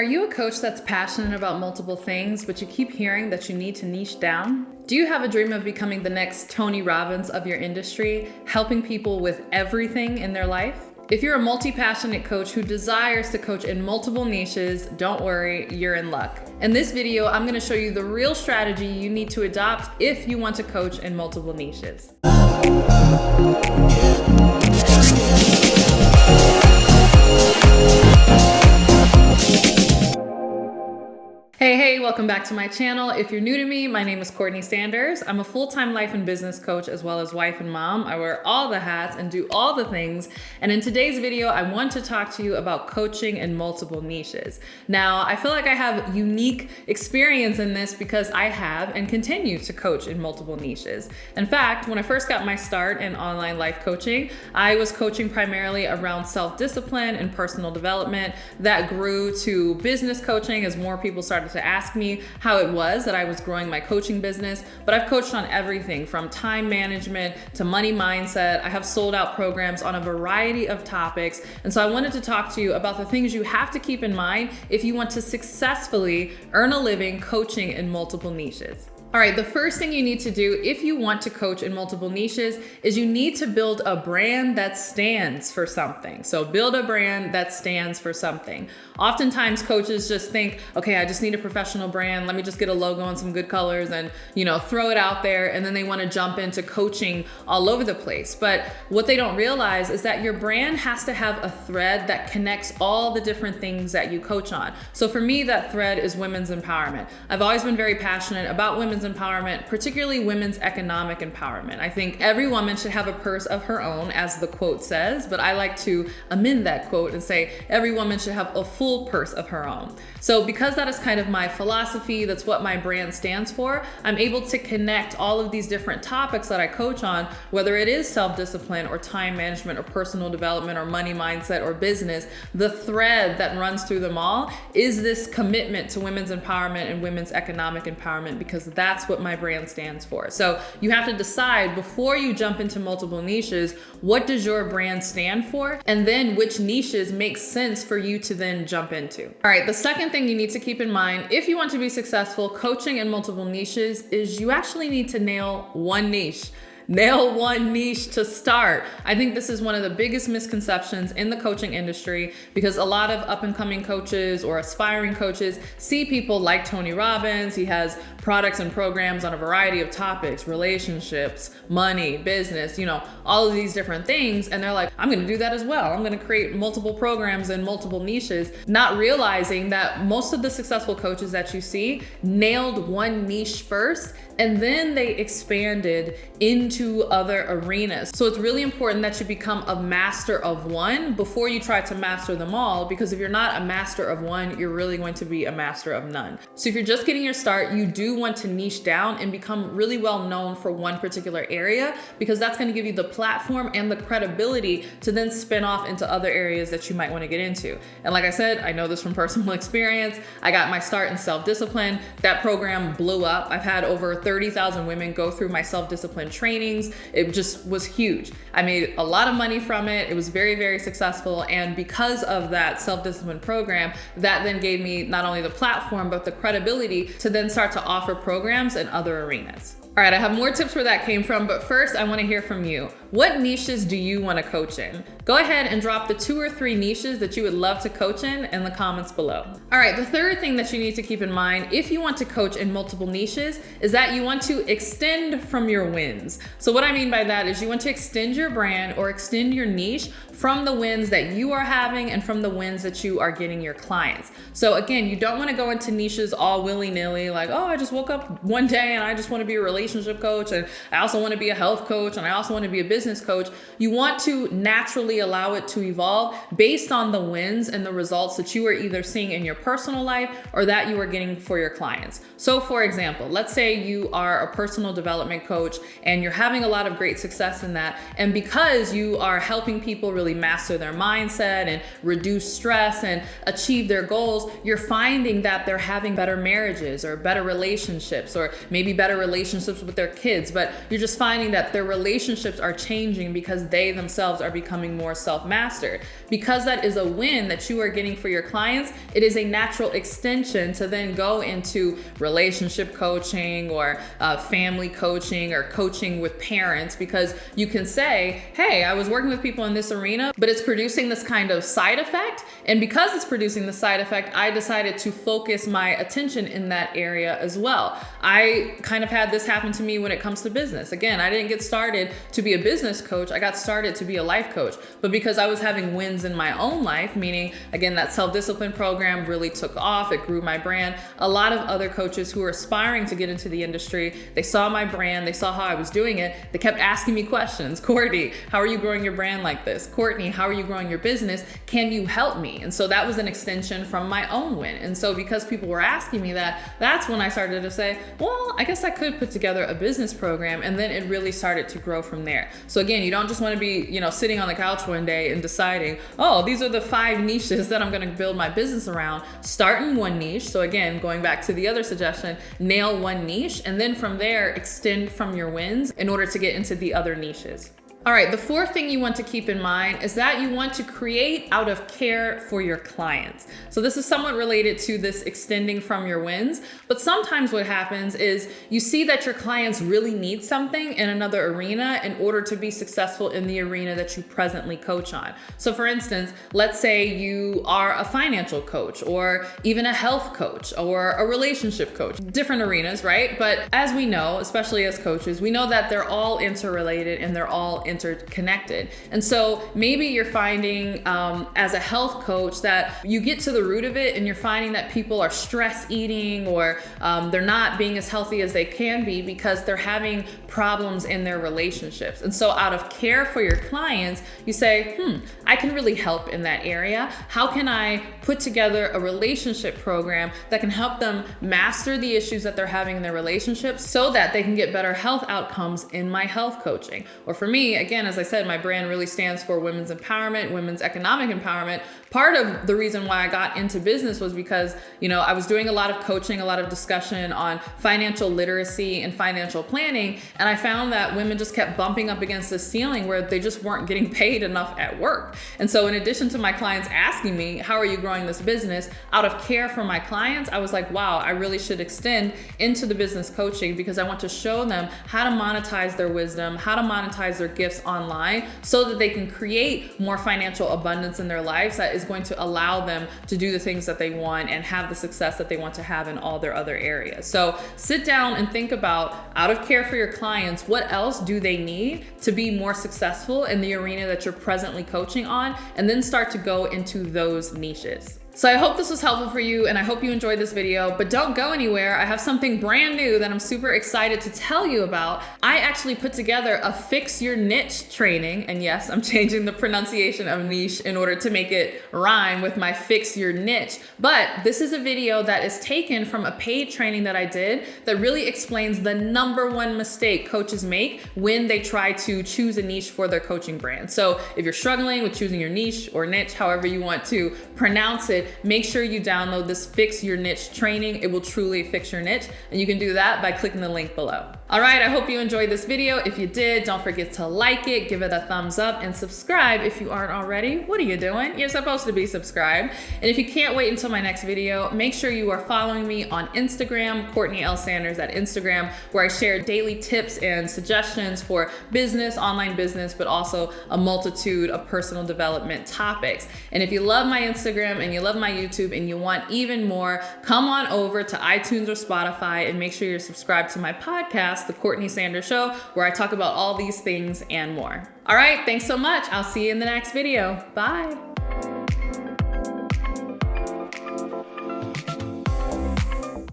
Are you a coach that's passionate about multiple things, but you keep hearing that you need to niche down? Do you have a dream of becoming the next Tony Robbins of your industry, helping people with everything in their life? If you're a multi-passionate coach who desires to coach in multiple niches, don't worry, you're in luck. In this video, I'm gonna show you the real strategy you need to adopt if you want to coach in multiple niches. Hey, welcome back to my channel. If you're new to me, my name is CourtneyLSanders. I'm a full-time life and business coach as well as wife and mom. I wear all the hats and do all the things. And in today's video, I want to talk to you about coaching in multiple niches. Now, I feel like I have unique experience in this because I have and continue to coach in multiple niches. In fact, when I first got my start in online life coaching, I was coaching primarily around self-discipline and personal development. That grew to business coaching as more people started to ask me how it was that I was growing my coaching business, but I've coached on everything from time management to money mindset. I have sold out programs on a variety of topics. And so I wanted to talk to you about the things you have to keep in mind if you want to successfully earn a living coaching in multiple niches. All right, the first thing you need to do if you want to coach in multiple niches is you need to build a brand that stands for something. So build a brand that stands for something. Oftentimes coaches just think, okay, I just need a professional brand. Let me just get a logo and some good colors and, throw it out there. And then they want to jump into coaching all over the place. But what they don't realize is that your brand has to have a thread that connects all the different things that you coach on. So for me, that thread is women's empowerment. I've always been very passionate about women's empowerment, particularly women's economic empowerment. I think every woman should have a purse of her own, as the quote says, but I like to amend that quote and say every woman should have a full purse of her own. So because that is kind of my philosophy, that's what my brand stands for, I'm able to connect all of these different topics that I coach on, whether it is self-discipline or time management or personal development or money mindset or business. The thread that runs through them all is this commitment to women's empowerment and women's economic empowerment, because that's what my brand stands for. So you have to decide before you jump into multiple niches, what does your brand stand for? And then which niches make sense for you to then jump into. All right, the second thing you need to keep in mind if you want to be successful coaching in multiple niches is you actually need to nail one niche. Nail one niche to start. I think this is one of the biggest misconceptions in the coaching industry, because a lot of up and coming coaches or aspiring coaches see people like Tony Robbins. He has products and programs on a variety of topics, relationships, money, business, all of these different things. And they're like, I'm going to do that as well. I'm going to create multiple programs in multiple niches, not realizing that most of the successful coaches that you see nailed one niche first, and then they expanded into other arenas. So it's really important that you become a master of one before you try to master them all, because if you're not a master of one, you're really going to be a master of none. So if you're just getting your start, you do want to niche down and become really well known for one particular area, because that's going to give you the platform and the credibility to then spin off into other areas that you might want to get into. And like I said, I know this from personal experience. I got my start in self-discipline. That program blew up. I've had over 30,000 women go through my self-discipline trainings. It just was huge. I made a lot of money from it. It was very, very successful. And because of that self-discipline program, that then gave me not only the platform, but the credibility to then start to offer programs in other arenas. All right, I have more tips where that came from, but first I want to hear from you. What niches do you want to coach in? Go ahead and drop the 2 or 3 niches that you would love to coach in the comments below. All right, the third thing that you need to keep in mind if you want to coach in multiple niches is that you want to extend from your wins. So what I mean by that is you want to extend your brand or extend your niche from the wins that you are having and from the wins that you are getting your clients. So again, you don't want to go into niches all willy-nilly, like, oh, I just woke up one day and I just want to be a relationship coach, and I also want to be a health coach, and I also want to be a business coach. You want to naturally allow it to evolve based on the wins and the results that you are either seeing in your personal life or that you are getting for your clients. So for example, let's say you are a personal development coach and you're having a lot of great success in that. And because you are helping people really master their mindset and reduce stress and achieve their goals, you're finding that they're having better marriages or better relationships, or maybe better relationships with their kids, but you're just finding that their relationships are changing changing because they themselves are becoming more self-mastered. Because that is a win that you are getting for your clients, it is a natural extension to then go into relationship coaching or family coaching or coaching with parents, because you can say, hey, I was working with people in this arena, but it's producing this kind of side effect. And because it's producing the side effect, I decided to focus my attention in that area as well. I kind of had this happen to me when it comes to business. Again, I didn't get started to be a business coach. I got started to be a life coach. But because I was having wins in my own life, meaning, again, that self-discipline program really took off. It grew my brand. A lot of other coaches who were aspiring to get into the industry, they saw my brand, they saw how I was doing it. They kept asking me questions. Courtney, how are you growing your brand like this? Courtney, how are you growing your business? Can you help me? And so that was an extension from my own win. And so because people were asking me that, that's when I started to say, well, I guess I could put together a business program. And then it really started to grow from there. So again, you don't just want to be, sitting on the couch one day and deciding, oh, these are the 5 niches that I'm going to build my business around. Start in one niche. So again, going back to the other suggestion, nail one niche, and then from there, extend from your wins in order to get into the other niches. All right, the 4th thing you want to keep in mind is that you want to create out of care for your clients. So this is somewhat related to this extending from your wins, but sometimes what happens is you see that your clients really need something in another arena in order to be successful in the arena that you presently coach on. So for instance, let's say you are a financial coach or even a health coach or a relationship coach, different arenas, right? But as we know, especially as coaches, we know that they're all interrelated and they're all interconnected. And so maybe you're finding as a health coach that you get to the root of it and you're finding that people are stress eating or they're not being as healthy as they can be because they're having problems in their relationships. And so out of care for your clients, you say, I can really help in that area. How can I put together a relationship program that can help them master the issues that they're having in their relationships so that they can get better health outcomes in my health coaching? Or for me, again, as I said, my brand really stands for women's empowerment, women's economic empowerment. Part of the reason why I got into business was because, I was doing a lot of coaching, a lot of discussion on financial literacy and financial planning. And I found that women just kept bumping up against this ceiling where they just weren't getting paid enough at work. And so in addition to my clients asking me, how are you growing this business? Out of care for my clients, I was like, wow, I really should extend into the business coaching because I want to show them how to monetize their wisdom, how to monetize their gifts online so that they can create more financial abundance in their lives that is going to allow them to do the things that they want and have the success that they want to have in all their other areas. So sit down and think about, out of care for your clients, what else do they need to be more successful in the arena that you're presently coaching on, and then start to go into those niches. So I hope this was helpful for you and I hope you enjoyed this video, but don't go anywhere. I have something brand new that I'm super excited to tell you about. I actually put together a fix your niche training. And yes, I'm changing the pronunciation of niche in order to make it rhyme with my fix your niche. But this is a video that is taken from a paid training that I did that really explains the #1 mistake coaches make when they try to choose a niche for their coaching brand. So if you're struggling with choosing your niche or niche, however you want to pronounce it, make sure you download this Fix Your Niche training. It will truly fix your niche. And you can do that by clicking the link below. All right, I hope you enjoyed this video. If you did, don't forget to like it, give it a thumbs up, and subscribe if you aren't already. What are you doing? You're supposed to be subscribed. And if you can't wait until my next video, make sure you are following me on Instagram, CourtneyLSanders at Instagram, where I share daily tips and suggestions for business, online business, but also a multitude of personal development topics. And if you love my Instagram and you love my YouTube and you want even more, come on over to iTunes or Spotify and make sure you're subscribed to my podcast, The Courtney Sanders Show, where I talk about all these things and more. All right, thanks so much. I'll see you in the next video. Bye.